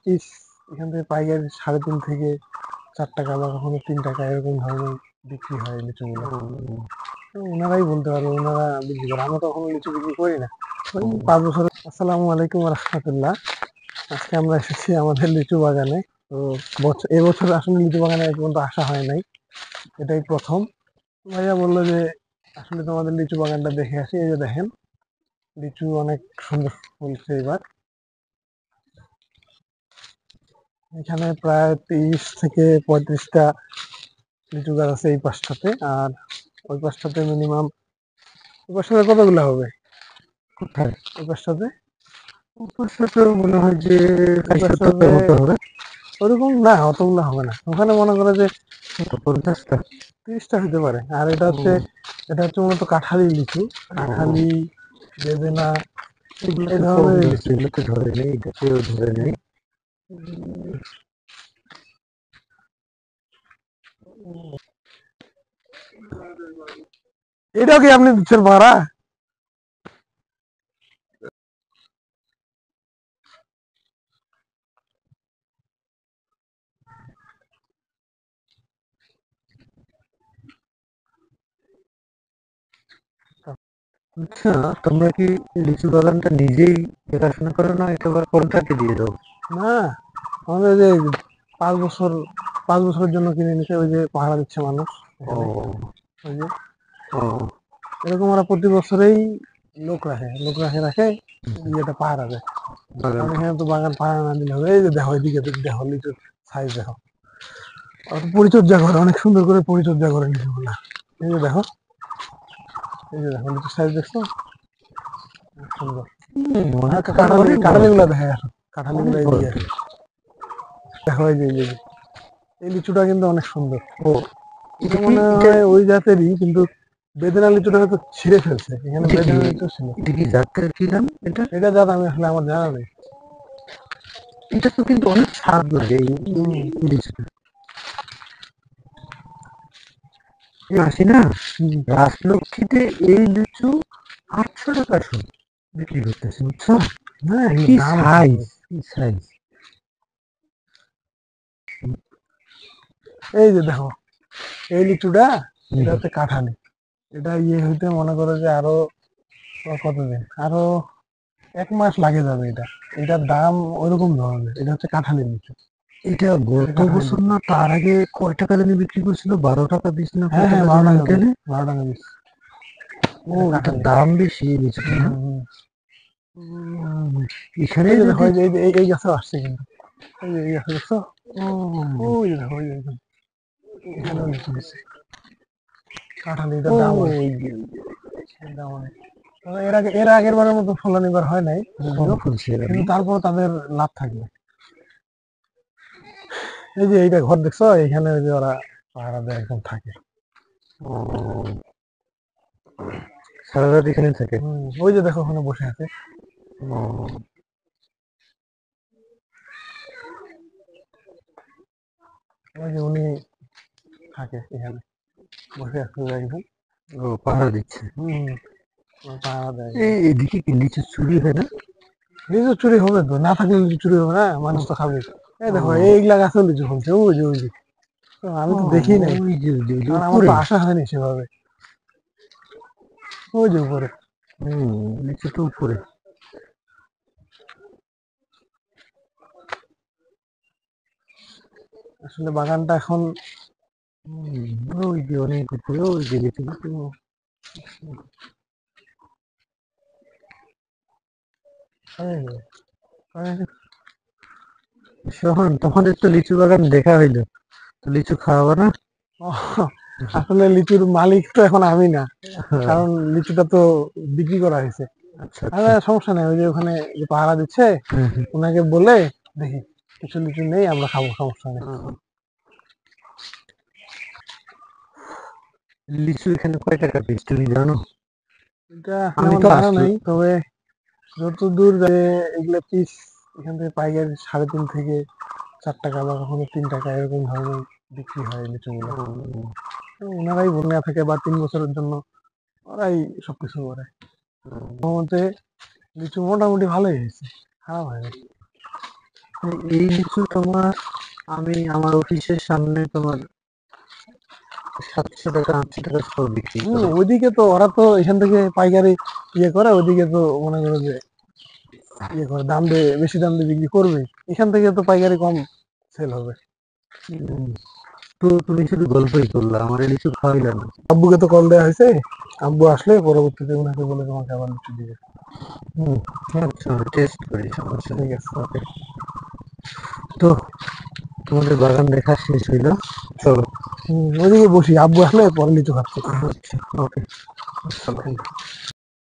Piece এখান থেকে পাইকারি 3.5 থেকে 4 টাকা বা কখনো 3 টাকা এরকম ধরনের বিক্রি হয় লিচুগুলো। তো ওনারাই বলতে পারবে, ওনারা বিক্রি করে, আমরা তো কখনো লিচু বিক্রি করি না। ওই 5 বছর। আসসালামু আলাইকুম রহমতুল্লাহ। আজকে আমরা এসেছি আমাদের লিচু বাগানে। তো এবছর আসলে লিচু বাগানে এক পর্যন্ত আসা হয় নাই, এটাই প্রথম। ভাইয়া বললো যে আসলে তোমাদের লিচু বাগানটা দেখে আসি। এই যে দেখেন, লিচু অনেক সুন্দর ফুলছে এবার। এখানে প্রায় 30 থেকে 35টা লিচু গাছ আছে এই পাশটাতে, আর ওই পাশটাতে মিনিমাম, ওই পাশটাতে কতগুলো হবে? কোথায়? ওই পাশটাতে মনে হয় যে ওই 60-70টার পাশটাতে মতো হবে। ওরকম না, অতগুলো হবে না। ওখানে মনে করে যে 50টা। 30টা হতে পারে। আর এটা হচ্ছে মূলত কাঁঠালি লিচু। কাঁঠালি, বেদেনা, এগুলো এই তো কম ধরনের ধরছে, লিচু। এগুলো তো ধরে নেই, এটাতেও ধরে নেই। এটাও কি আপনি দিচ্ছেন ভাড়া? আচ্ছা, তোমরা কি লিচু বাগানটা নিজেই দেখাশোনা করো না একেবারে কন্ট্রাক্টে দিয়ে দাও? না, আমাদের যে 5 বছর 5 বছরের জন্য কিনে নিছে, ওই যে পাহারা দিচ্ছে মানুষ ও এখানে। ওই যে ও এরকম ওরা প্রতি বছরেই লোক রাখে ইয়েটা পাহারা দেয়। কারণ বাগানটা। এখানে তো বাগান পাহারা না দিলে হবে। এই যে দেখো, এদিকে দেখো লিচুর সাইজ দেখো। আর পরিচর্যা করে, অনেক সুন্দর করে পরিচর্যা করে লিচুগুলা। এই যে দেখো, লিচুর সাইজ দেখছো? অনেক সুন্দর। আর অনেক একটা অনেক বড় কাঁঠালি তো, গুলা দেখে আসো, কাঁঠালি অনেক গুলা বড় এদিকে তো। আসো। দেখো এই যে এই লিচুটা কিন্তু অনেক সুন্দর। ও, এটা মনে হয় ওই জাতেরই, কিন্তু বেদেনা লিচুটা হয়তো ছিঁড়ে ফেলছে। এখানে এটা কি বেদেনা লিচু ছিল। এটা কি জাতের কি নাম এটা? এটা জাত আমি আসলে আমার জানা নেই। এটা তো কিন্তু অনেক স্বাদ লাগে এই হম। লিচুটা। আসি না, হম। রাজলক্ষ্মীতে এই লিচু 800 টাকা বিক্রি করতেছে, বুঝছো? হ্যাঁ, এগুলো কি দাম আছে সাইজ, ভাই। কি সাইজ! এই যে দেখো, এই লিচুটা, এটা হচ্ছে কাঁঠালি। এটা হইতে মনে করো যে আরো কতদিন, আরো 1 মাস লাগে যাবে। এটার দাম ওইরকম ধরনের। এটা হচ্ছে কাঁঠালি লিচু। এটা এটা গত কাঁঠালি বছর লিচু। না তার আগে কয় টাকা জানি বিক্রি করছিল? 12 টাকা পিস না কয় হ্যাঁ হ্যাঁ, টাকা 12 জানি টাকা পিস। আঙ্কেলে? 12 টাকা পিস। ও, এটা এটার কাঁঠালি। দাম বেশি এই লিচুটা হম না? হম হম। উম, এখানে এই যে দেখো, যদি এই যে এই গাছে আসছে কিন্তু। এই যে এই গাছে দেখছো? ও ওই যে দেখো, ওই যে এখানেও লিচু দিচ্ছে কাঁঠালি। এটার ও দাম অনেক। এর দাম অনেক। তবে এর আগের বারের মতো ফলন এবার হয় নাই কম যদিও, ফুলছে এবার কিন্তু না? তারপর তাদের লাভ থাকবে। এই যে এইটা ঘর দেখছো, এখানে ওই যে ওরা পাহারা দেয়, একদম থাকে। ও, সারা রাত এখানে থাকে? ওই যে দেখো, ওখানে বসে আছে। ও, ওই যে উনি থাকে এখানে, বসে আছে একদম। ও পাহারা দিচ্ছে। হম। পাহারা দেয় একদম। এদিকে কি লিচু চুরি হয় না? লিচু চুরি হবে তো, না থাকলে লিচু চুরি হবে না? মানুষ তো খাবে। এই দেখো, ও এইগুলা গাছেও লিচু ফলছে। ওই যে তো আমি ও, তো দেখি নাই, ওই যে কারণ আমার তো উপরে। আসা হয়নি সেভাবে। ওই যে উপরে। লিচু তো উপরে। আসলে বাগানটা এখন ওই যে অনেক উপরে, ওই যে লিচু গাছ। শোন, তোমাদের তো লিচু বাগান দেখা হইলো, তো লিচু খাওয়াবো না? আসলে লিচুর মালিক তো এখন আমি না, হ্যাঁ, কারণ লিচুটা তো বিক্রি করা হয়েছে। আচ্ছা আরে আচ্ছা। সমস্যা নেই, ওই যে ওখানে যে পাহারা দিচ্ছে, হ্যাঁ হ্যাঁ। ওনাকে বলে দেখি কিছু লিচু নেই, আমরা খাবো, সমস্যা নেই। লিচু এখানে কয় টাকা পিস তুমি জানো? এটা আসলে আমি আমার তো জানা আসলো। নেই, তবে যতদূর যে এগুলো পিস এখান থেকে পাইকারি 3.5 থেকে 4 টাকা বা কখনো 3 টাকা এরকম ধরনের বিক্রি হয় লিচুগুলো। তো ওনারাই বন্যা থাকে বা 3 বছরের জন্য ওরাই সবকিছু করে। আমার মতে লিচু মোটামুটি ভালোই হয়েছে, খারাপ হয়নি। এই লিচু তোমার, আমি আমার অফিসের সামনে তোমার 700 টাকা 800 টাকা সব বিক্রি করে। ওইদিকে তো ওরা তো এখান থেকে পাইকারি ইয়ে করে, ওইদিকে তো মনে করো যে ইয়ে করে দাম দিয়ে, বেশি দাম দিয়ে বিক্রি করবে। এখান থেকে তো পাইকারি কম সেল হবে। উম, তো তুমি শুধু গল্পই করলা, আমার এই লিচু খাওয়াইলা না। আব্বুকে তো কল দেওয়া হয়েছে, আব্বু আসলে পরবর্তীতে ওনাকে বলে তোমাকে আবার লিচু দিবে। হুম, আচ্ছা টেস্ট করি, সমস্যা ঠিক নেই। আছে। ওকে, তো তোমাদের বাগান দেখা শেষ হইলো, চলো। ওইদিকে বসি, আব্বু আসলে পরে লিচু খাচ্ছি। আচ্ছা, ওকে, আসসালাম।